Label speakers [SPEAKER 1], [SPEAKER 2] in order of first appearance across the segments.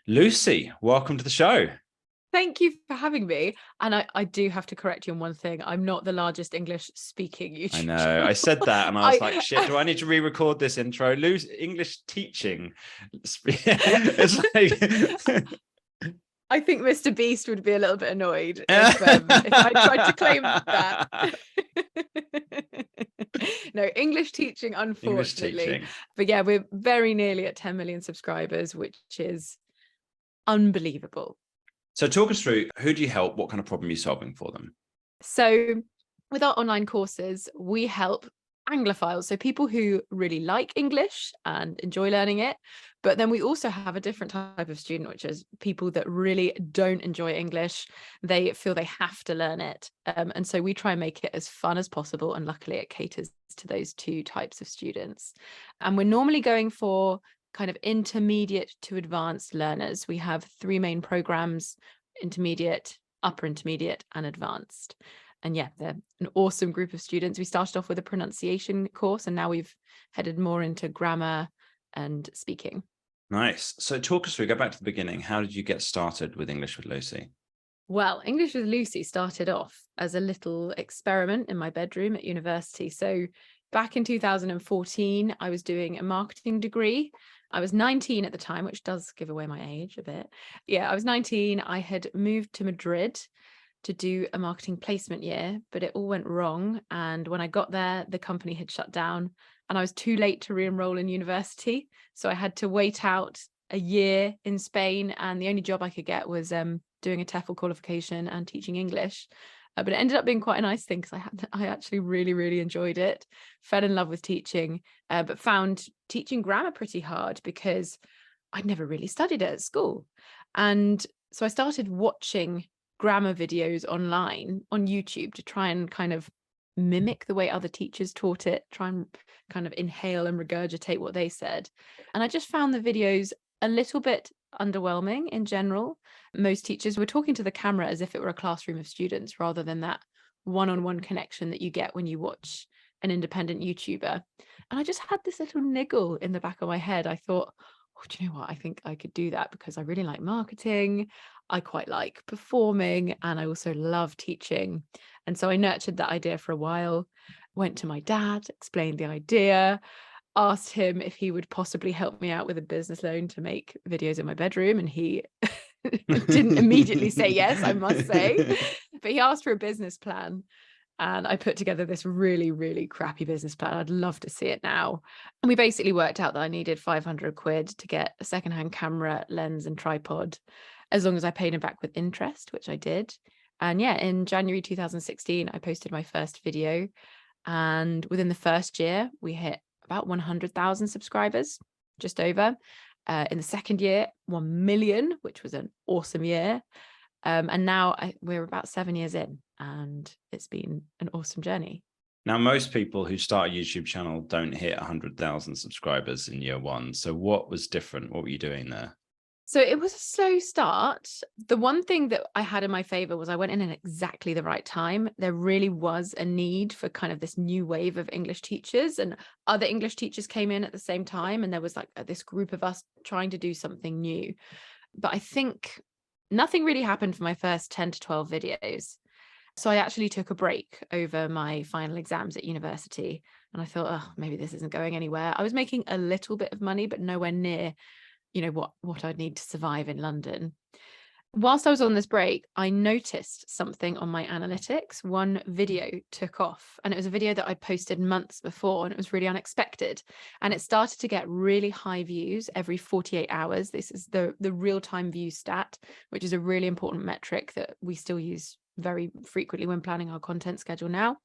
[SPEAKER 1] Lucy, welcome to the show.
[SPEAKER 2] Thank you for having me. And I do have to correct you on one thing. I'm not the largest English speaking YouTuber.
[SPEAKER 1] I know, I said that and I was like, shit, do I need to re-record this intro? English teaching. It's like...
[SPEAKER 2] I think Mr. Beast would be a little bit annoyed if I tried to claim that. No, English teaching, unfortunately.
[SPEAKER 1] English teaching.
[SPEAKER 2] But yeah, we're very nearly at 10 million subscribers, which is unbelievable.
[SPEAKER 1] So talk us through, who do you help? What kind of problem are you solving for them?
[SPEAKER 2] So with our online courses, we help Anglophiles, so people who really like English and enjoy learning it. But then we also have a different type of student, which is people that really don't enjoy English. They feel they have to learn it. And so we try and make it as fun as possible. And luckily it caters to those two types of students. And we're normally going for kind of intermediate to advanced learners. We have three main programs: intermediate, upper intermediate, and advanced. And yeah, they're an awesome group of students. We started off with a pronunciation course, and now we've headed more into grammar and speaking.
[SPEAKER 1] Nice. So talk us through, go back to the beginning. How did you get started with English with Lucy?
[SPEAKER 2] Well, English with Lucy started off as a little experiment in my bedroom at university. So back in 2014, I was doing a marketing degree. I was 19 at the time, which does give away my age a bit. Yeah, I was 19. I had moved to Madrid to do a marketing placement year, but it all went wrong. And when I got there, the company had shut down and I was too late to re-enroll in university. So I had to wait out a year in Spain. And the only job I could get was doing a TEFL qualification and teaching English. But it ended up being quite a nice thing because I actually really enjoyed it, fell in love with teaching, but found teaching grammar pretty hard because I'd never really studied it at school. And so I started watching grammar videos online on YouTube to try and kind of mimic the way other teachers taught it, try and kind of inhale and regurgitate what they said. And I just found the videos a little bit underwhelming in general. Most teachers were talking to the camera as if it were a classroom of students rather than that one-on-one connection that you get when you watch an independent YouTuber. And I just had this little niggle in the back of my head. I thought, oh, do you know what? I think I could do that because I really like marketing. I quite like performing and I also love teaching. And so I nurtured that idea for a while, went to my dad, explained the idea, asked him if he would possibly help me out with a business loan to make videos in my bedroom. And he didn't immediately say yes, I must say, but he asked for a business plan. And I put together this really crappy business plan. I'd love to see it now. And we basically worked out that I needed 500 quid to get a secondhand camera, lens and tripod, as long as I paid him back with interest, which I did. And yeah, in January 2016, I posted my first video. And within the first year, we hit about 100,000 subscribers, just over. In the second year, 1 million, which was an awesome year. And now we're about 7 years in and it's been an awesome journey.
[SPEAKER 1] Now, most people who start a YouTube channel don't hit 100,000 subscribers in year one. So what was different? What were you doing there?
[SPEAKER 2] So it was a slow start. The one thing that I had in my favor was I went in at exactly the right time. There really was a need for kind of this new wave of English teachers, and other English teachers came in at the same time. And there was like this group of us trying to do something new. But I think nothing really happened for my first 10 to 12 videos. So I actually took a break over my final exams at university. And I thought, oh, maybe this isn't going anywhere. I was making a little bit of money, but nowhere near what I'd need to survive in London. Whilst I was on this break, I noticed something on my analytics. One video took off, and it was a video that I posted months before, and it was really unexpected. And it started to get really high views every 48 hours. This is the real-time view stat, which is a really important metric that we still use very frequently when planning our content schedule now.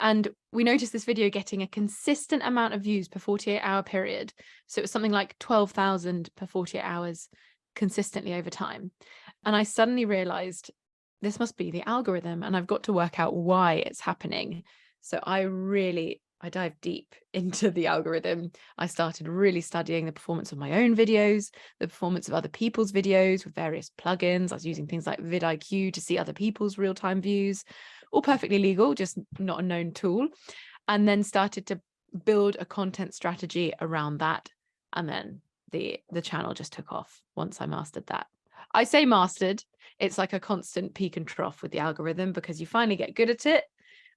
[SPEAKER 2] And we noticed this video getting a consistent amount of views per 48-hour period. So it was something like 12,000 per 48 hours consistently over time. And I suddenly realized this must be the algorithm and I've got to work out why it's happening. So I dived deep into the algorithm. I started really studying the performance of my own videos, the performance of other people's videos with various plugins. I was using things like vidIQ to see other people's real-time views, all perfectly legal, just not a known tool. And then started to build a content strategy around that. And then the channel just took off once I mastered that. I say mastered, it's like a constant peak and trough with the algorithm, because you finally get good at it.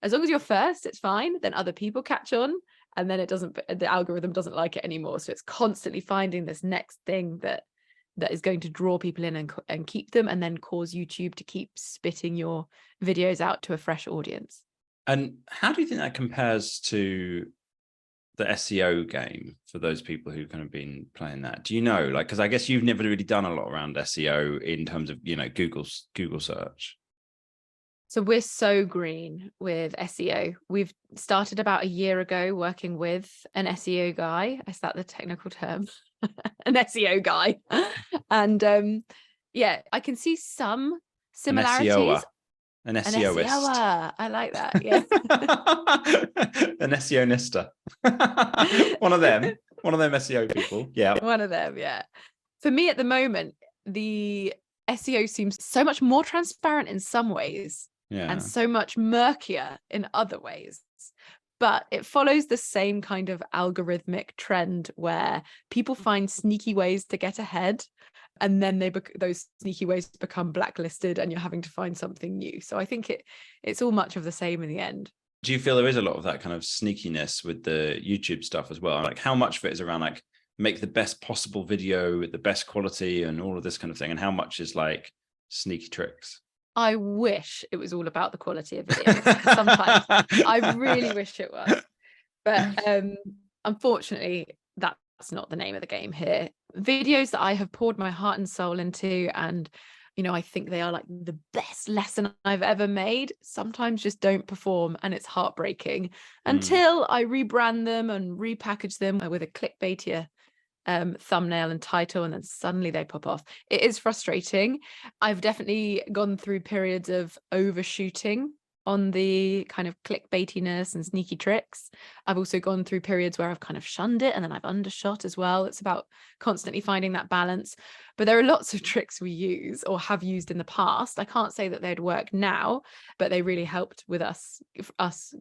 [SPEAKER 2] As long as you're first, it's fine. Then other people catch on, and then the algorithm doesn't like it anymore. So it's constantly finding this next thing that is going to draw people in and keep them, and then cause YouTube to keep spitting your videos out to a fresh audience.
[SPEAKER 1] And how do you think that compares to the SEO game for those people who've kind of been playing that? Do you know, like, because I guess you've never really done a lot around SEO in terms of, you know, Google search.
[SPEAKER 2] So we're so green with SEO. We've started about a year ago working with an SEO guy. Is that the technical term? An SEO guy. And yeah, I can see some similarities.
[SPEAKER 1] An SEOist.
[SPEAKER 2] I like that. Yeah.
[SPEAKER 1] An SEO-nister. One of them SEO people. Yeah.
[SPEAKER 2] One of them, yeah. For me at the moment, the SEO seems so much more transparent in some ways, and so much murkier in other ways. But it follows the same kind of algorithmic trend where people find sneaky ways to get ahead, and then those sneaky ways become blacklisted, and you're having to find something new. So I think it's all much of the same in the end.
[SPEAKER 1] Do you feel there is a lot of that kind of sneakiness with the YouTube stuff as well? Like, how much of it is around like make the best possible video with the best quality and all of this kind of thing, and how much is like sneaky tricks?
[SPEAKER 2] I wish it was all about the quality of videos. Sometimes I really wish it was, but unfortunately that's not the name of the game here. Videos that I have poured my heart and soul into, and you know, I think they are like the best lesson I've ever made, sometimes just don't perform, and it's heartbreaking until I rebrand them and repackage them with a clickbaitier thumbnail and title, and then suddenly they pop off. It is frustrating. I've definitely gone through periods of overshooting on the kind of clickbaitiness and sneaky tricks. I've also gone through periods where I've kind of shunned it, and then I've undershot as well. It's about constantly finding that balance. But there are lots of tricks we use or have used in the past. I can't say that they'd work now, but they really helped with us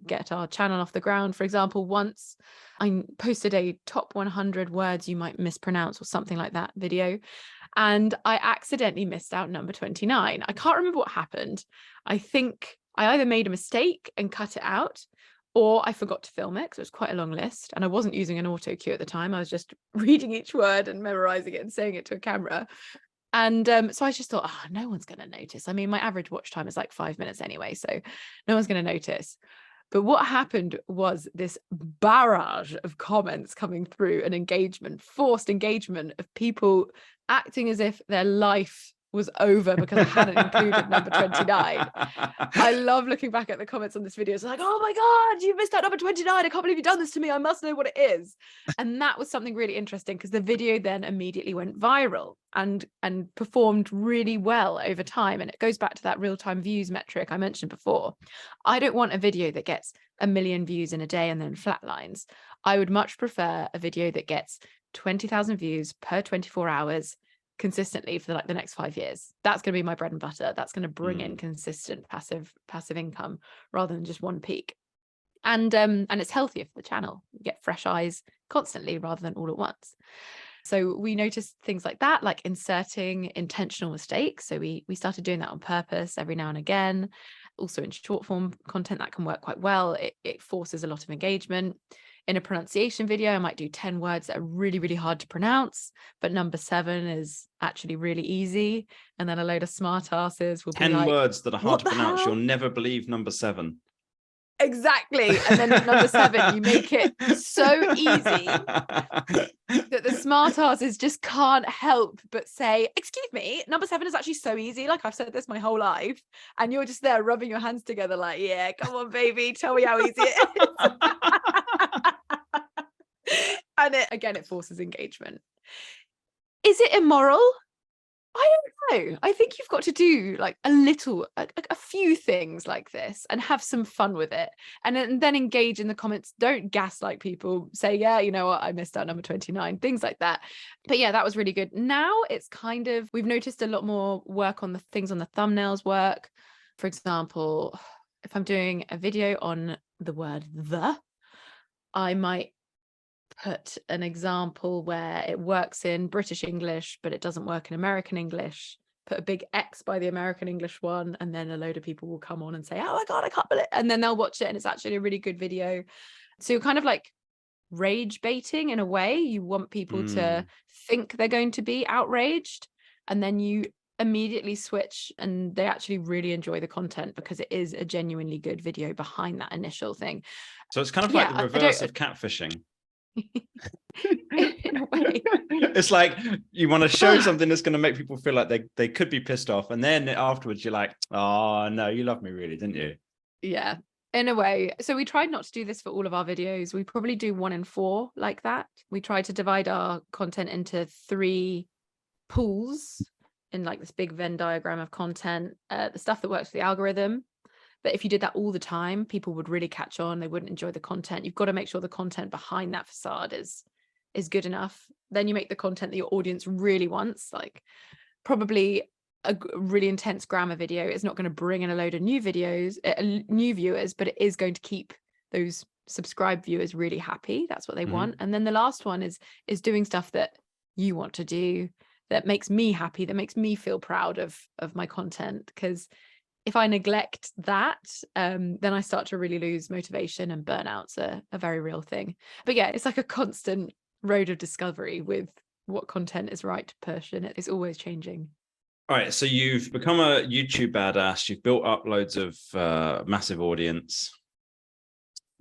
[SPEAKER 2] get our channel off the ground. For example, once I posted a top 100 words you might mispronounce or something like that video, and I accidentally missed out number 29. I can't remember what happened. I think I either made a mistake and cut it out, or I forgot to film it because it was quite a long list, and I wasn't using an auto cue at the time. I was just reading each word and memorizing it and saying it to a camera. And so I just thought, no one's going to notice. I mean, my average watch time is like 5 minutes anyway, so no one's going to notice. But what happened was this barrage of comments coming through, and forced engagement of people acting as if their life was over because I hadn't included number 29. I love looking back at the comments on this video. It's like, oh my God, you missed out number 29. I can't believe you've done this to me. I must know what it is. And that was something really interesting, because the video then immediately went viral and performed really well over time. And it goes back to that real-time views metric I mentioned before. I don't want a video that gets 1 million views in a day and then flatlines. I would much prefer a video that gets 20,000 views per 24 hours consistently for like the next 5 years. That's going to be my bread and butter. That's going to bring in consistent passive income rather than just one peak. And it's healthier for the channel. You get fresh eyes constantly rather than all at once. So we noticed things like that, like inserting intentional mistakes. So we started doing that on purpose every now and again. Also in short form content, that can work quite well. It forces a lot of engagement. In a pronunciation video, I might do 10 words that are really, really hard to pronounce, but number 7 is actually really easy. And then a load of smart asses will be like,
[SPEAKER 1] 10 words that are hard to pronounce.
[SPEAKER 2] Hell?
[SPEAKER 1] You'll never believe number 7.
[SPEAKER 2] Exactly. And then number 7, you make it so easy that the smart asses just can't help but say, excuse me, number 7 is actually so easy. Like, I've said this my whole life. And you're just there rubbing your hands together like, yeah, come on, baby, tell me how easy it is. And it forces engagement. Is it immoral? I don't know. I think you've got to do like a few things like this and have some fun with it, and then engage in the comments. Don't gaslight people. Say, yeah, you know what, I missed out number 29, things like that. But yeah, that was really good. Now it's kind of, we've noticed a lot more work on the things on the thumbnails work. For example, if I'm doing a video on the word the, I might put an example where it works in British English, but it doesn't work in American English. Put a big X by the American English one, and then a load of people will come on and say, oh my God, I can't believe it. And then they'll watch it and it's actually a really good video. So you're kind of like rage baiting in a way. You want people to think they're going to be outraged, and then you immediately switch and they actually really enjoy the content because it is a genuinely good video behind that initial thing.
[SPEAKER 1] So it's kind of like the reverse of catfishing.
[SPEAKER 2] In a way.
[SPEAKER 1] It's like you want to show something that's going to make people feel like they could be pissed off, and then afterwards you're like, oh no, you love me really, didn't you?
[SPEAKER 2] Yeah, in a way. So we tried not to do this for all of our videos. We probably do 1 in 4 like that. We try to divide our content into 3 pools in like this big Venn diagram of content, the stuff that works for the algorithm. But if you did that all the time, people would really catch on. They wouldn't enjoy the content. You've got to make sure the content behind that facade is good enough. Then you make the content that your audience really wants, like probably a really intense grammar video is not going to bring in a load of new videos, new viewers, but it is going to keep those subscribed viewers really happy. That's what they want. And then the last one is doing stuff that you want to do, that makes me happy, that makes me feel proud of my content. Because if I neglect that, then I start to really lose motivation, and burnout's a very real thing. But yeah, it's like a constant road of discovery with what content is right to push, and it's always changing.
[SPEAKER 1] All right, so you've become a YouTube badass. You've built up loads of massive audience.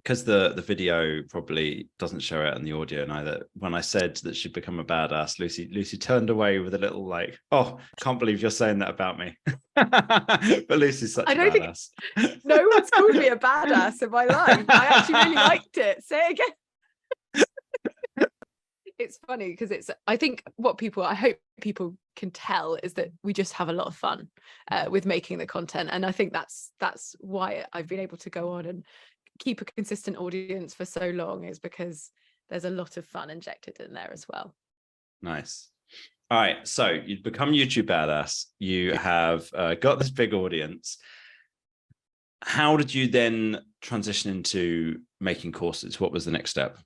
[SPEAKER 1] Because the video probably doesn't show it in the audio neither. When I said that she'd become a badass, Lucy turned away with a little like, oh, can't believe you're saying that about me. But Lucy's such a badass.
[SPEAKER 2] No one's called me a badass in my life. I actually really liked it. Say it again. It's funny because I think I hope people can tell is that we just have a lot of fun with making the content. And I think that's why I've been able to go on and keep a consistent audience for so long, is because there's a lot of fun injected in there as well.
[SPEAKER 1] Nice. All right, so you've become YouTube badass. You have got this big audience. How did you then transition into making courses? What was the next step?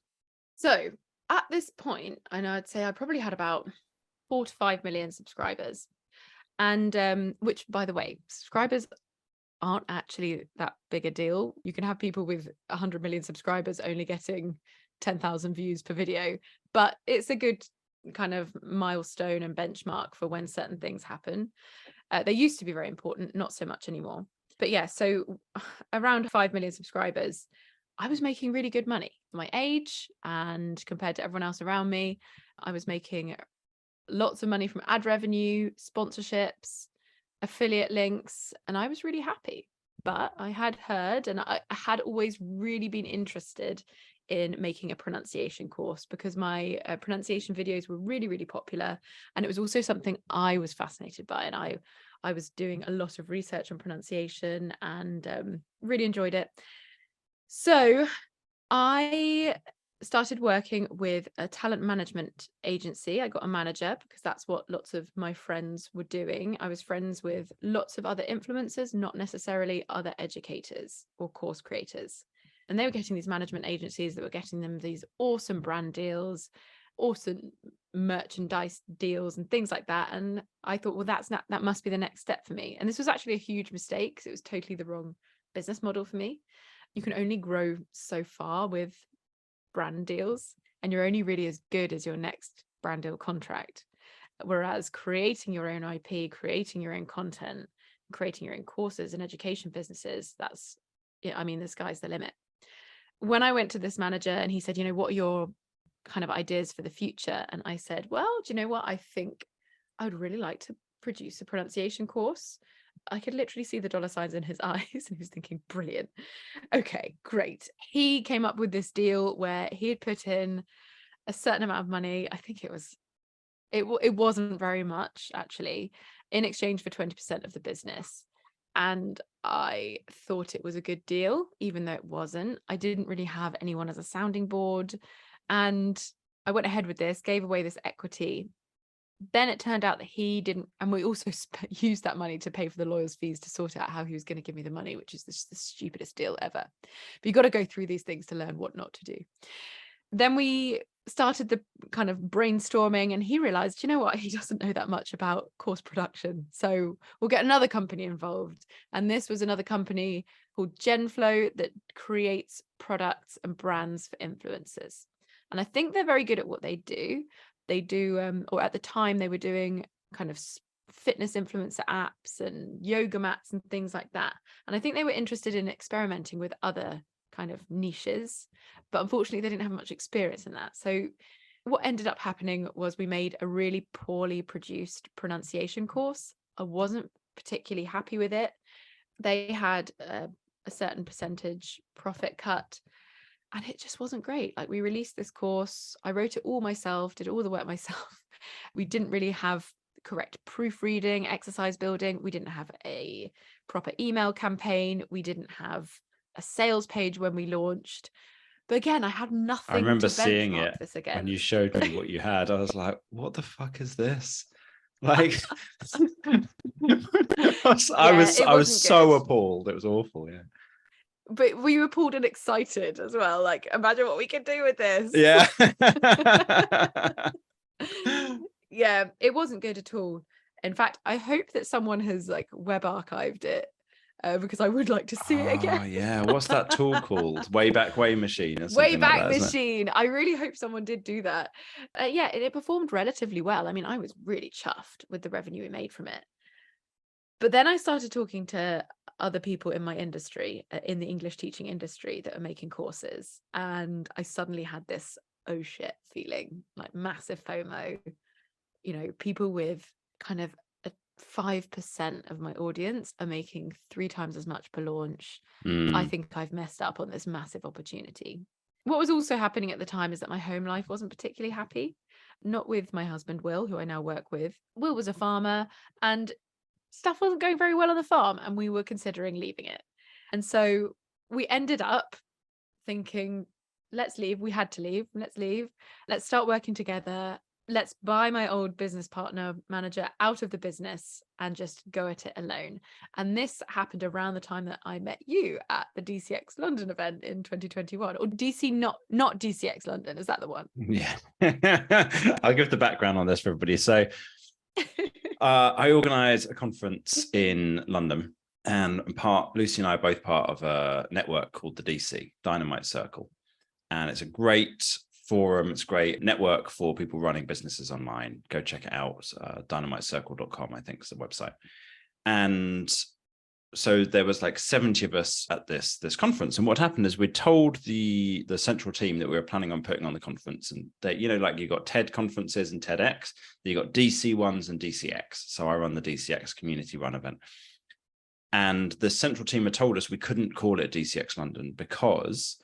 [SPEAKER 2] So at this point, I know I'd say I probably had about 4 to 5 million subscribers, and which, by the way, subscribers aren't actually that big a deal. You can have people with 100 million subscribers only getting 10,000 views per video, but it's a good kind of milestone and benchmark for when certain things happen. They used to be very important, not so much anymore. But yeah, so around 5 million subscribers, I was making really good money for my age, and compared to everyone else around me, I was making lots of money from ad revenue, sponsorships, affiliate links, and I was really happy. But I had heard, and I had always really been interested in making a pronunciation course, because my pronunciation videos were really, really popular, and it was also something I was fascinated by, and I was doing a lot of research on pronunciation and really enjoyed it. So I started working with a talent management agency. I got a manager because that's what lots of my friends were doing. I was friends with lots of other influencers, not necessarily other educators or course creators. And they were getting these management agencies that were getting them these awesome brand deals, awesome merchandise deals and things like that. And I thought, well, that must be the next step for me. And this was actually a huge mistake, because it was totally the wrong business model for me. You can only grow so far with brand deals, and you're only really as good as your next brand deal contract. Whereas creating your own IP, creating your own content, creating your own courses and education businesses, the sky's the limit. When I went to this manager and he said, what are your kind of ideas for the future? And I said, well, do you know what? I think I would really like to produce a pronunciation course. I could literally see the dollar signs in his eyes, and he was thinking, brilliant. Okay, great. He came up with this deal where he had put in a certain amount of money. I think it wasn't very much, actually, in exchange for 20% of the business. And I thought it was a good deal, even though it wasn't. I didn't really have anyone as a sounding board. And I went ahead with this, gave away this equity. Then it turned out that he didn't, and we also used that money to pay for the lawyer's fees to sort out how he was going to give me the money, which is the stupidest deal ever. But you got to go through these things to learn what not to do. Then we started the kind of brainstorming, and he realized, you know what, he doesn't know that much about course production. So we'll get another company involved. And this was another company called Genflow that creates products and brands for influencers. And I think they're very good at what they do. They do, or at the time they were doing kind of fitness influencer apps and yoga mats and things like that. And I think they were interested in experimenting with other kind of niches, but unfortunately they didn't have much experience in that. So what ended up happening was we made a really poorly produced pronunciation course. I wasn't particularly happy with it. They had a certain percentage profit cut, and it just wasn't great. Like, we released this course, I wrote it all myself, did all the work myself. We didn't really have correct proofreading, exercise building. We didn't have a proper email campaign. We didn't have a sales page when we launched. But again, I had nothing
[SPEAKER 1] I remember
[SPEAKER 2] to
[SPEAKER 1] seeing
[SPEAKER 2] benchmark
[SPEAKER 1] it
[SPEAKER 2] this against.
[SPEAKER 1] when you showed me what you had. I was like, what the fuck is this? Like, I was so appalled. It was awful. Yeah.
[SPEAKER 2] But we were pulled and excited as well. Like, imagine what we can do with this.
[SPEAKER 1] Yeah.
[SPEAKER 2] Yeah, it wasn't good at all. In fact, I hope that someone has like web archived it, because I would like to see it again.
[SPEAKER 1] Oh yeah, what's that tool called? Wayback Way Machine or something
[SPEAKER 2] Wayback
[SPEAKER 1] like that,
[SPEAKER 2] Machine. I really hope someone did do that. Yeah, it performed relatively well. I mean, I was really chuffed with the revenue we made from it. But then I started talking to other people in my industry, in the English teaching industry, that are making courses, and I suddenly had this oh shit feeling, like massive FOMO. You know, people with kind of 5% of my audience are making 3 times as much per launch. I think I've messed up on this massive opportunity. What was also happening at the time is that my home life wasn't particularly happy, not with my husband, Will, who I now work with. Will was a farmer, and stuff wasn't going very well on the farm, and we were considering leaving it. And so we ended up thinking, let's leave. We had to leave. Let's leave. Let's start working together. Let's buy my old business partner manager out of the business and just go at it alone. And this happened around the time that I met you at the DCX London event in 2021, or not DCX London. Is that the one?
[SPEAKER 1] Yeah. I'll give the background on this for everybody. So I organize a conference in London, and Lucy and I are both part of a network called the DC, Dynamite Circle. And it's a great forum. It's a great network for people running businesses online. Go check it out. dynamitecircle.com, I think, is the website. And so there was like 70 of us at this conference. And what happened is we told the central team that we were planning on putting on the conference. And they, you know, like you got TED conferences and TEDx, you got DC ones and DCX. So I run the DCX community run event. And the central team had told us we couldn't call it DCX London because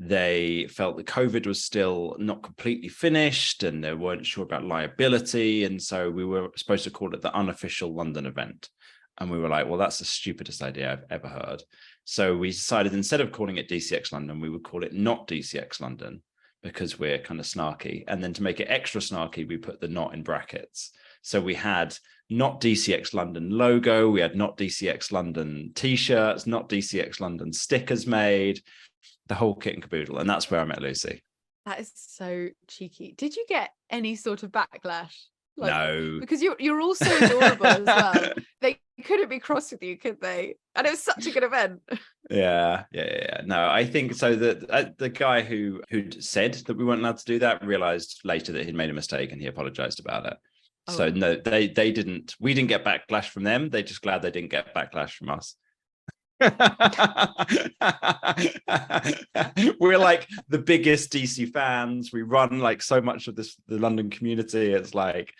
[SPEAKER 1] they felt that COVID was still not completely finished and they weren't sure about liability. And so we were supposed to call it the unofficial London event. And we were like, well, that's the stupidest idea I've ever heard. So we decided, instead of calling it DCX London, we would call it not DCX London, because we're kind of snarky. And then to make it extra snarky, we put the not in brackets. So we had not DCX London logo, we had not DCX London t-shirts, not DCX London stickers made, the whole kit and caboodle. And that's where I met Lucy.
[SPEAKER 2] That is so cheeky. Did you get any sort of backlash? Like,
[SPEAKER 1] no,
[SPEAKER 2] because you're all so adorable as well. They couldn't be cross with you, could they? And it was such a good event.
[SPEAKER 1] Yeah. No, I think so. That the guy who'd said that we weren't allowed to do that realized later that he'd made a mistake and he apologized about it. Oh. So no, they didn't. We didn't get backlash from them. They're just glad they didn't get backlash from us. We're like the biggest DC fans. We run like so much of the London community. It's like,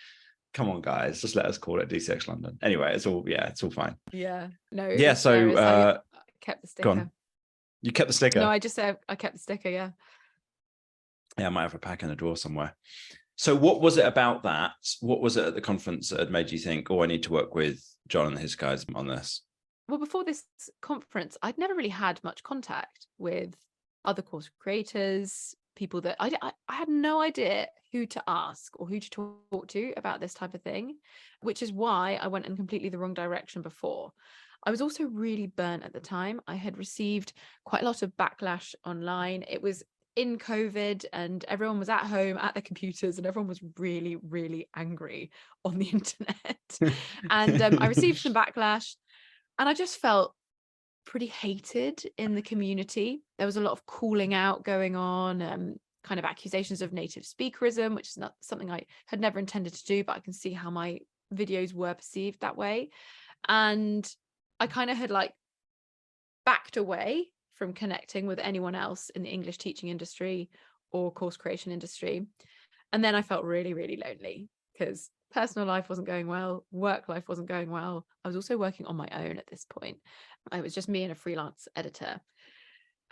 [SPEAKER 1] come on, guys, just let us call it DCX London. Anyway, it's all fine.
[SPEAKER 2] Yeah, no.
[SPEAKER 1] Yeah, so
[SPEAKER 2] I kept the sticker.
[SPEAKER 1] Go on. You kept the sticker?
[SPEAKER 2] No, I just said I kept the sticker. Yeah.
[SPEAKER 1] Yeah, I might have a pack in a drawer somewhere. So what was it about that? What was it at the conference that had made you think, oh, I need to work with John and his guys on this?
[SPEAKER 2] Well, before this conference, I'd never really had much contact with other course creators, people that I had no idea who to ask or who to talk to about this type of thing, which is why I went in completely the wrong direction before. I was also really burnt at the time. I had received quite a lot of backlash online. It was in COVID and everyone was at home at their computers and everyone was really, really angry on the internet. And I received some backlash and I just felt pretty hated in the community. There was a lot of calling out going on, kind of accusations of native speakerism, which is not something I had never intended to do, but I can see how my videos were perceived that way. And I kind of had like backed away from connecting with anyone else in the English teaching industry or course creation industry. And then I felt really, really lonely because personal life wasn't going well, work life wasn't going well. I was also working on my own at this point. It was just me and a freelance editor.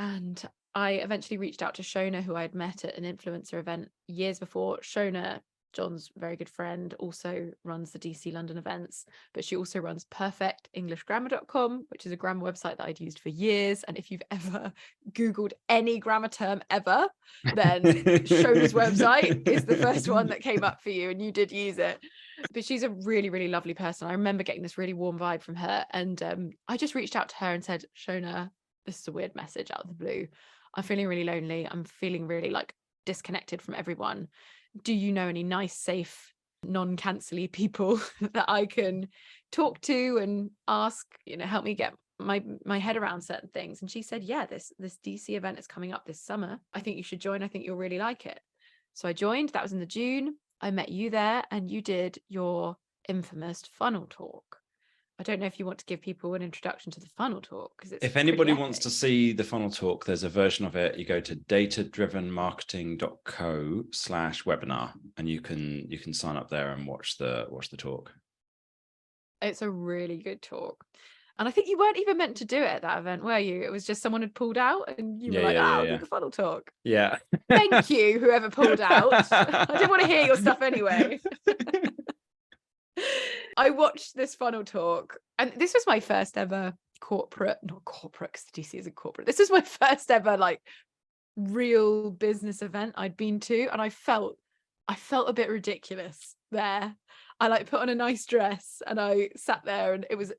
[SPEAKER 2] And I eventually reached out to Shona, who I had met at an influencer event years before. Shona, John's very good friend, also runs the DC London events, but she also runs perfectenglishgrammar.com, which is a grammar website that I'd used for years. And if you've ever Googled any grammar term ever, then Shona's website is the first one that came up for you, and you did use it. But she's a really, really lovely person. I remember getting this really warm vibe from her. And I just reached out to her and said, Shona, this is a weird message out of the blue. I'm feeling really lonely. I'm feeling really like disconnected from everyone. Do you know any nice, safe, non-cancelly people that I can talk to and ask, help me get my head around certain things? And she said, yeah, this DC event is coming up this summer. I think you should join. I think you'll really like it. So I joined. That was in the June. I met you there and you did your infamous funnel talk. I don't know if you want to give people an introduction to the funnel talk, because it's
[SPEAKER 1] if anybody wants to see the funnel talk, there's a version of it. You go to datadrivenmarketing.co/webinar and you can sign up there and watch the talk.
[SPEAKER 2] It's a really good talk. And I think you weren't even meant to do it at that event, were you? It was just someone had pulled out and you were like, I'll do the funnel talk.
[SPEAKER 1] Yeah.
[SPEAKER 2] Thank you, whoever pulled out. I didn't want to hear your stuff anyway. I watched this funnel talk, and this was my first ever not corporate, because the DC isn't corporate. This was my first ever like real business event I'd been to, and I felt a bit ridiculous there. I like put on a nice dress and I sat there, and it was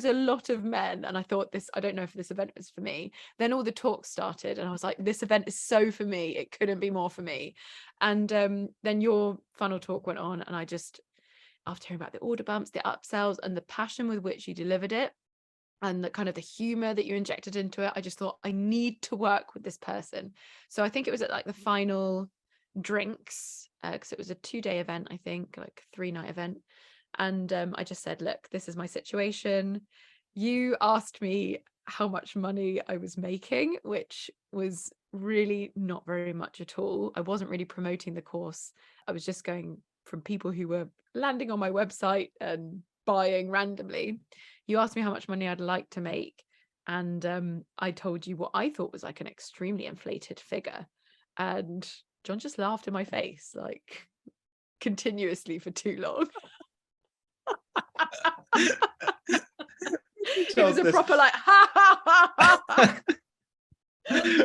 [SPEAKER 2] a lot of men, and I thought, I don't know if this event was for me. Then all the talks started and I was like, this event is so for me, it couldn't be more for me. And then your funnel talk went on, and I just, after hearing about the order bumps, the upsells, and the passion with which you delivered it, and the kind of the humor that you injected into it, I just thought, I need to work with this person. So I think it was at like the final drinks, because it was a 2-day event, I think, like 3-night event. And I just said, look, this is my situation. You asked me how much money I was making, which was really not very much at all. I wasn't really promoting the course. I was just going from people who were landing on my website and buying randomly. You asked me how much money I'd like to make, and I told you what I thought was like an extremely inflated figure, and John just laughed in my face like continuously for too long. It was a proper like ha ha ha ha.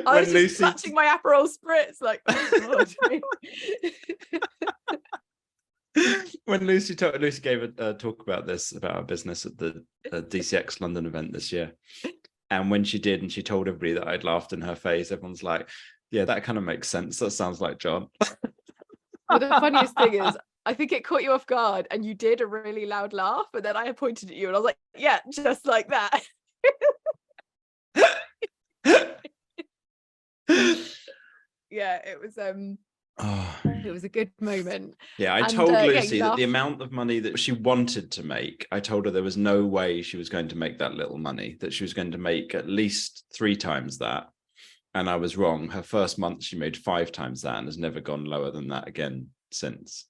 [SPEAKER 2] I was just clutching my Aperol spritz like, oh God.
[SPEAKER 1] When Lucy gave a talk about this, about our business at the DCX London event this year, and when she did and she told everybody that I'd laughed in her face, everyone's like, yeah, that kind of makes sense, that sounds like John.
[SPEAKER 2] Well, the funniest thing is, I think it caught you off guard and you did a really loud laugh, and then I pointed at you and I was like, yeah, just like that. Yeah, it was it was a good moment.
[SPEAKER 1] Yeah, I told Lucy that the amount of money that she wanted to make, I told her there was no way she was going to make that little money, that she was going to make at least 3 times that. And I was wrong. Her first month, she made 5 times that and has never gone lower than that again since,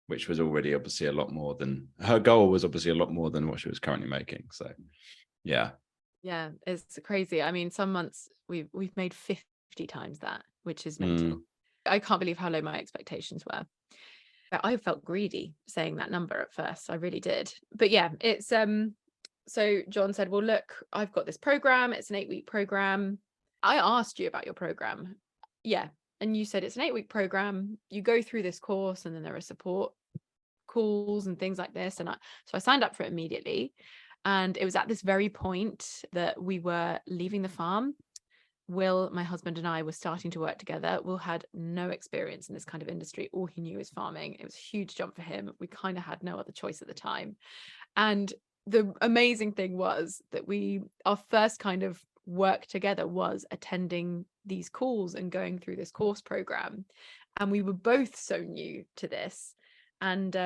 [SPEAKER 1] which was already obviously a lot more than, her goal was obviously a lot more than what she was currently making. So, yeah.
[SPEAKER 2] Yeah, it's crazy. I mean, some months we've made 50 times that, which is mental. I can't believe how low my expectations were. I felt greedy saying that number at first. I really did. But yeah, it's so John said, well, look, I've got this program. It's an 8-week program. I asked you about your program. Yeah. And you said it's an 8-week program. You go through this course and then there are support calls and things like this. And so I signed up for it immediately. And it was at this very point that we were leaving the farm. Will, my husband, and I were starting to work together. Will had no experience in this kind of industry. All he knew was farming. It was a huge jump for him. We kind of had no other choice at the time. And the amazing thing was that our first kind of work together was attending these calls and going through this course program. And we were both so new to this. And I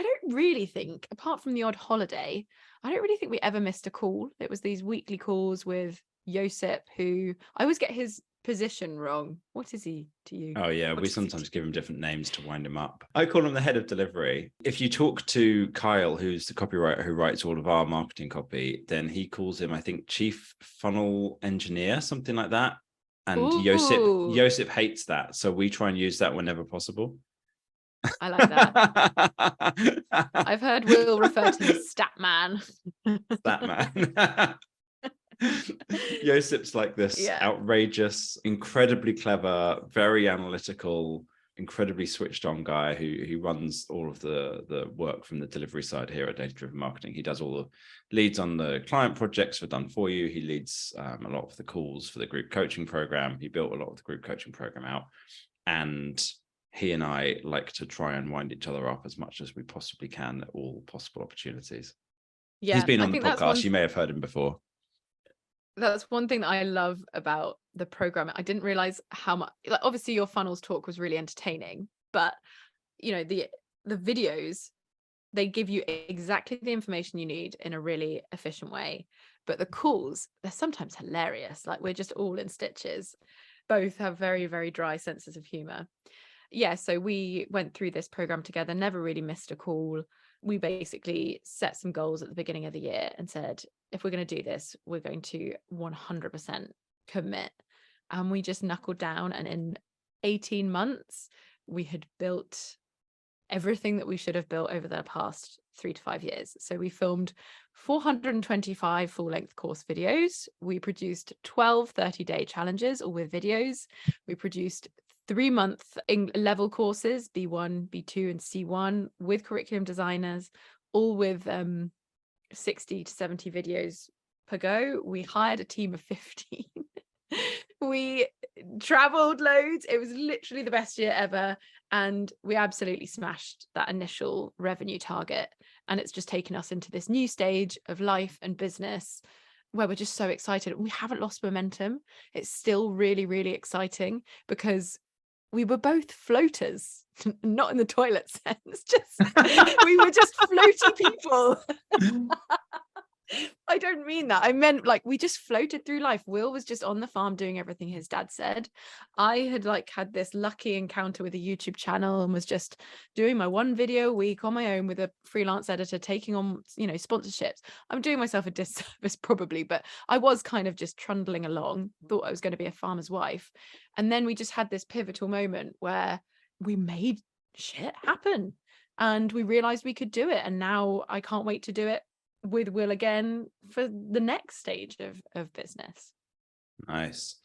[SPEAKER 2] don't really think, apart from the odd holiday, I don't really think we ever missed a call. It was these weekly calls with Josip, who I always get his position wrong. What is he to you?
[SPEAKER 1] Oh yeah, we sometimes give him different names to wind him up. I call him the head of delivery. If you talk to Kyle, who's the copywriter who writes all of our marketing copy, then he calls him, I think, chief funnel engineer, something like that. And Josip hates that, so we try and use that whenever possible.
[SPEAKER 2] I like that. I've heard Will refer to him as stat man.
[SPEAKER 1] Stat man. Josip's like this outrageous, incredibly clever, very analytical, incredibly switched on guy who runs all of the work from the delivery side here at Data Driven Marketing. He does all the leads on the client projects for Done For You. He leads a lot of the calls for the group coaching program. He built a lot of the group coaching program out, and he and I like to try and wind each other up as much as we possibly can at all possible opportunities. Yeah, he's been on the podcast. You may have heard him before.
[SPEAKER 2] That's one thing that I love about the program. I didn't realize how much, like, obviously your funnels talk was really entertaining, but you know, the videos, they give you exactly the information you need in a really efficient way. But the calls, they're sometimes hilarious. Like, we're just all in stitches. Both have very, very dry senses of humor. Yeah, so we went through this program together, never really missed a call. We basically set some goals at the beginning of the year and said, if we're going to do this, we're going to 100% commit. And we just knuckled down, and in 18 months, we had built everything that we should have built over the past 3 to 5 years. So we filmed 425 full-length course videos. We produced 12 30-day challenges, all with videos. We produced 3-month level courses, B1, B2, and C1, with curriculum designers, all with 60 to 70 videos per go. We hired a team of 15. We traveled loads. It was literally the best year ever. And we absolutely smashed that initial revenue target. And it's just taken us into this new stage of life and business where we're just so excited. We haven't lost momentum. It's still really, really exciting because we were both floaters, not in the toilet sense, just we were just floaty people. I don't mean that. I meant like we just floated through life. Will was just on the farm doing everything his dad said. I had had this lucky encounter with a YouTube channel and was just doing my 1 video a week on my own with a freelance editor, taking on, sponsorships. I'm doing myself a disservice probably, but I was kind of just trundling along, thought I was going to be a farmer's wife. And then we just had this pivotal moment where we made shit happen and we realized we could do it. And now I can't wait to do it with Will again for the next stage of business. Nice.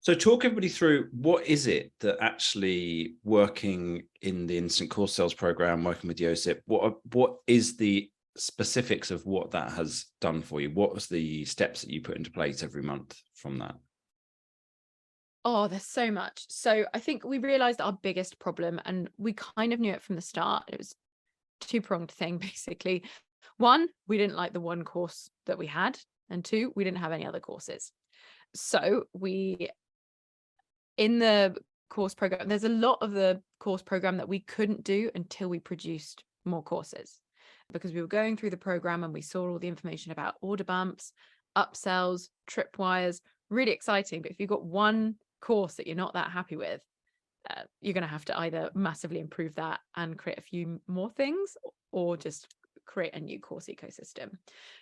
[SPEAKER 1] So talk everybody through, what is it that actually working in the instant course sales program, working with Josip, what is the specifics of what that has done for you? What was the steps that you put into place every month from that?
[SPEAKER 2] Oh, there's so much. So I think we realized our biggest problem, and we kind of knew it from the start. It was a 2-pronged thing, basically. 1, we didn't like the one course that we had, and 2, we didn't have any other courses. So in the course program, there's a lot of the course program that we couldn't do until we produced more courses, because we were going through the program and we saw all the information about order bumps, upsells, tripwires, really exciting. But if you've got one course that you're not that happy with, you're going to have to either massively improve that and create a few more things, or just create a new course ecosystem.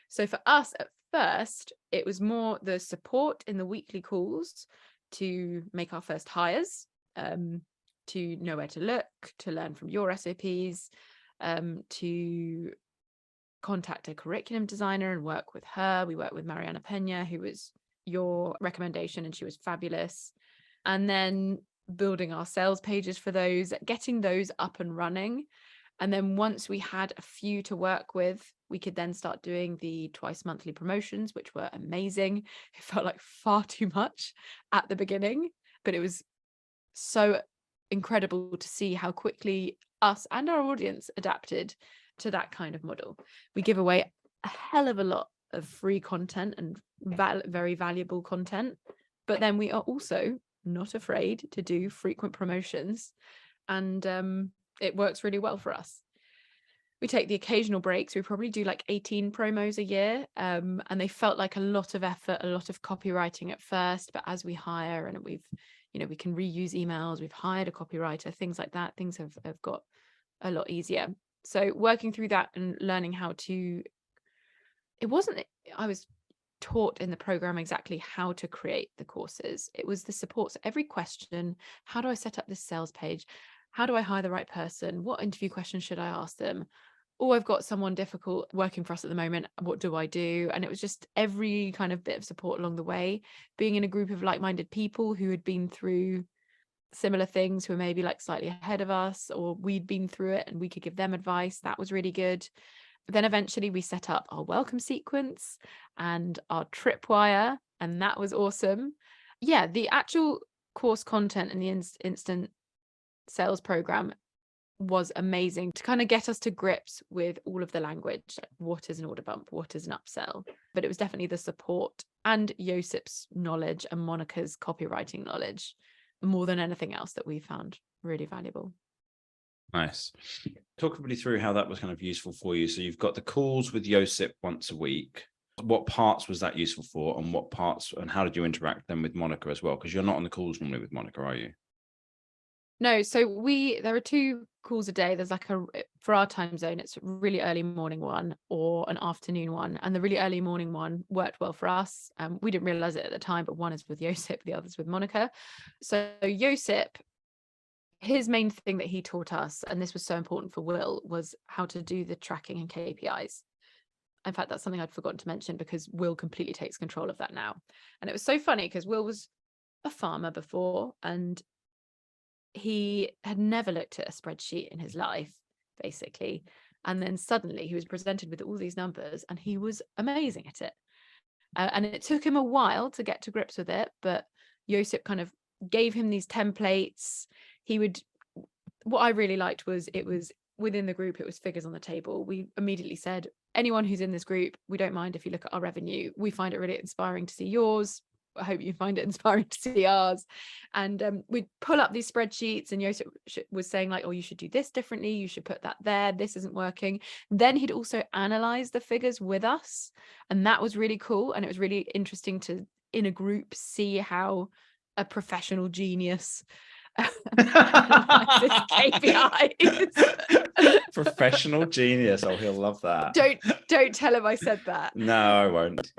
[SPEAKER 2] So for us at first, it was more the support in the weekly calls to make our first hires, to know where to look, to learn from your SOPs, to contact a curriculum designer and work with her. We worked with Mariana Pena, who was your recommendation, and she was fabulous. And then building our sales pages for those, getting those up and running. And then once we had a few to work with, we could then start doing the twice monthly promotions, which were amazing. It felt like far too much at the beginning, but it was so incredible to see how quickly us and our audience adapted to that kind of model. We give away a hell of a lot of free content and very valuable content, but then we are also not afraid to do frequent promotions, and it works really well for us. We take the occasional breaks. We probably do like 18 promos a year, and they felt like a lot of effort, a lot of copywriting at first, but as we hire and we can reuse emails, we've hired a copywriter, things like that, things have got a lot easier. So working through that and learning how to, I was taught in the program exactly how to create the courses. It was the support. So every question, how do I set up this sales page? How do I hire the right person? What interview questions should I ask them? Oh, I've got someone difficult working for us at the moment. What do I do? And it was just every kind of bit of support along the way, being in a group of like-minded people who had been through similar things, who were maybe like slightly ahead of us, or we'd been through it and we could give them advice. That was really good. Then eventually we set up our welcome sequence and our tripwire, and that was awesome. Yeah, the actual course content and the instant sales program was amazing to kind of get us to grips with all of the language. Like, what is an order bump? What is an upsell? But it was definitely the support and Josip's knowledge and Monica's copywriting knowledge more than anything else that we found really valuable.
[SPEAKER 1] Nice. Talk everybody through how that was kind of useful for you. So you've got the calls with Josip once a week. What parts was that useful for, and what parts, and how did you interact then with Monica as well? Because you're not on the calls normally with Monica, are you?
[SPEAKER 2] No, so there are 2 calls a day. There's like for our time zone, it's a really early morning one or an afternoon one. And the really early morning one worked well for us. We didn't realize it at the time, but one is with Josip, the other's with Monica. So Josip, his main thing that he taught us, and this was so important for Will, was how to do the tracking and KPIs. In fact, that's something I'd forgotten to mention because Will completely takes control of that now. And it was so funny because Will was a farmer before, and he had never looked at a spreadsheet in his life, basically. And then suddenly he was presented with all these numbers and he was amazing at it. And it took him a while to get to grips with it, but Josip kind of gave him these templates. What I really liked was, it was within the group, it was figures on the table. We immediately said, anyone who's in this group, we don't mind if you look at our revenue. We find it really inspiring to see yours. I hope you find it inspiring to see ours. And we'd pull up these spreadsheets, and Josip was saying like, oh, you should do this differently. You should put that there. This isn't working. Then he'd also analyze the figures with us. And that was really cool. And it was really interesting to, in a group, see how a professional genius analyzes KPIs.
[SPEAKER 1] Professional genius. Oh, he'll love that.
[SPEAKER 2] Don't tell him I said that.
[SPEAKER 1] No, I won't.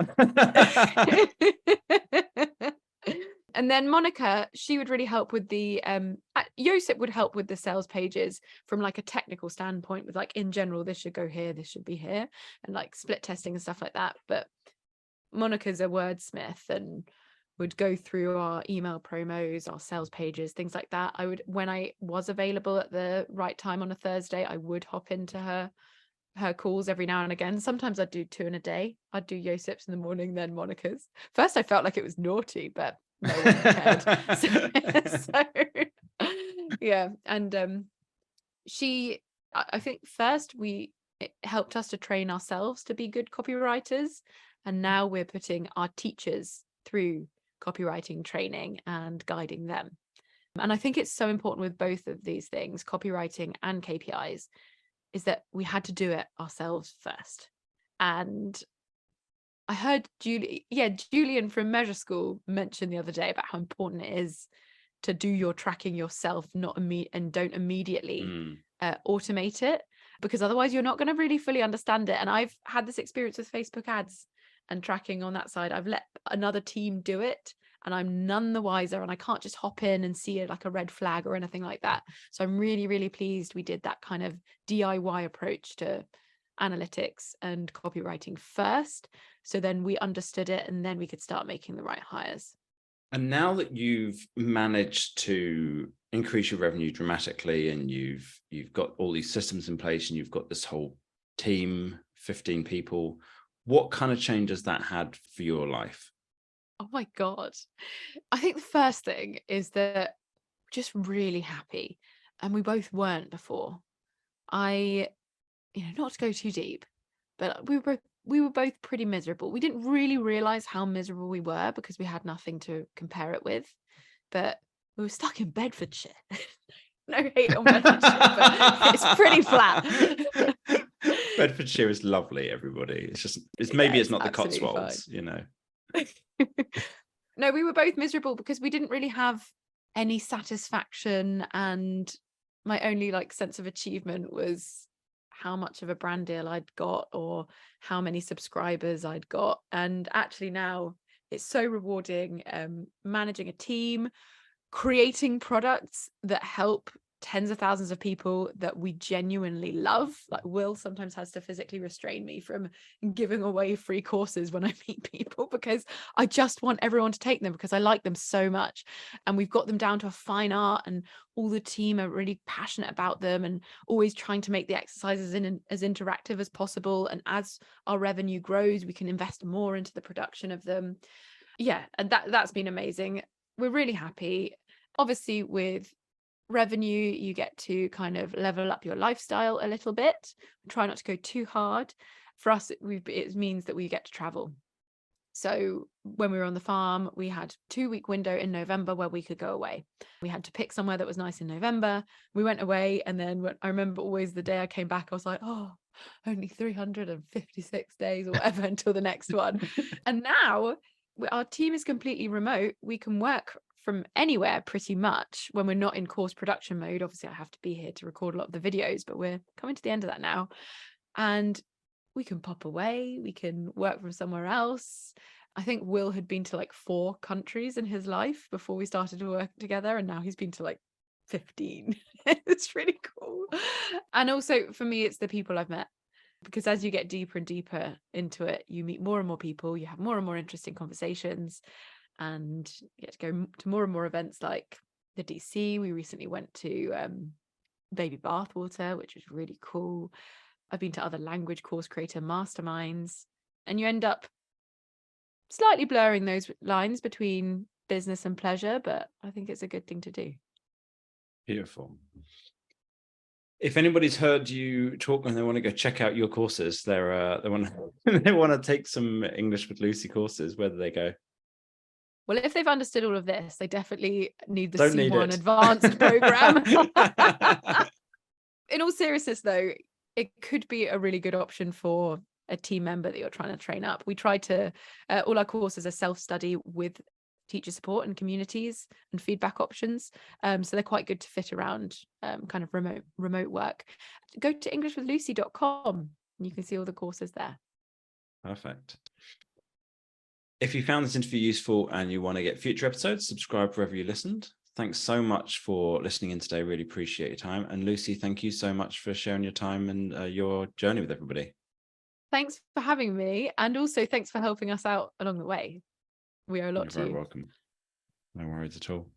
[SPEAKER 2] And then Monica, she would really help with the Josip would help with the sales pages from like a technical standpoint, with like, in general, this should go here, this should be here, and like split testing and stuff like that. But Monica's a wordsmith and would go through our email promos, our sales pages, things like that. When I was available at the right time on a Thursday, I would hop into her calls every now and again. Sometimes I'd do 2 in a day. I'd do Josip's in the morning, then Monica's. First I felt like it was naughty, but no one cared. so yeah. And I think first it helped us to train ourselves to be good copywriters, and now we're putting our teachers through copywriting training and guiding them. And I think it's so important with both of these things, copywriting and KPIs, is that we had to do it ourselves first. And I heard Julian from Measure School mention the other day about how important it is to do your tracking yourself, and don't immediately automate it, because otherwise you're not going to really fully understand it. And I've had this experience with Facebook ads and tracking on that side. I've let another team do it and I'm none the wiser, and I can't just hop in and see it like a red flag or anything like that. So I'm really, really pleased we did that kind of DIY approach to analytics and copywriting first. So then we understood it, and then we could start making the right hires.
[SPEAKER 1] And now that you've managed to increase your revenue dramatically, and you've got all these systems in place, and you've got this whole team 15 people. What kind of changes that had for your life?
[SPEAKER 2] Oh my God. I think the first thing is that just really happy. And we both weren't before. Not to go too deep, but we were both pretty miserable. We didn't really realize how miserable we were because we had nothing to compare it with. But we were stuck in Bedfordshire. No hate on Bedfordshire, but it's pretty flat.
[SPEAKER 1] Bedfordshire is lovely, everybody. It's not the Cotswolds,
[SPEAKER 2] No, we were both miserable because we didn't really have any satisfaction, and my only sense of achievement was how much of a brand deal I'd got or how many subscribers I'd got. And actually now it's so rewarding, managing a team, creating products that help tens of thousands of people that we genuinely love. Like Will sometimes has to physically restrain me from giving away free courses when I meet people, because I just want everyone to take them because I like them so much. And we've got them down to a fine art, and all the team are really passionate about them and always trying to make the exercises as interactive as possible. And as our revenue grows, we can invest more into the production of them. Yeah, and that's been amazing. We're really happy. Obviously, with revenue, you get to kind of level up your lifestyle a little bit. Try not to go too hard. For us, it means that we get to travel. So when we were on the farm, we had 2-week window in November where we could go away. We had to pick somewhere that was nice in November. We went away, and then I remember always the day I came back, I was like, oh, only 356 days or whatever until the next one. And now our team is completely remote. We can work from anywhere pretty much when we're not in course production mode. Obviously I have to be here to record a lot of the videos, but we're coming to the end of that now, and we can pop away, we can work from somewhere else. I think Will had been to 4 countries in his life before we started to work together, and now he's been to 15. It's really cool. And also for me, it's the people I've met, because as you get deeper and deeper into it, you meet more and more people, you have more and more interesting conversations, and you get to go to more and more events like the DC. We recently went to Baby Bathwater, which was really cool. I've been to other language course creator masterminds, and you end up slightly blurring those lines between business and pleasure, but I think it's a good thing to do.
[SPEAKER 1] Beautiful. If anybody's heard you talk and they want to go check out your courses, they want to take some English with Lucy courses, where do they go?
[SPEAKER 2] Well, if they've understood all of this, they definitely need the
[SPEAKER 1] Don't
[SPEAKER 2] C1
[SPEAKER 1] need
[SPEAKER 2] advanced program. In all seriousness, though, it could be a really good option for a team member that you're trying to train up. We try to, all our courses are self-study with teacher support and communities and feedback options. So they're quite good to fit around kind of remote work. Go to englishwithlucy.com and you can see all the courses there.
[SPEAKER 1] Perfect. If you found this interview useful and you want to get future episodes, subscribe wherever you listened. Thanks so much for listening in today. Really appreciate your time. And Lucy, thank you so much for sharing your time and your journey with everybody.
[SPEAKER 2] Thanks for having me. And also thanks for helping us out along the way. We owe a lot to you.
[SPEAKER 1] You're very welcome. No worries at all.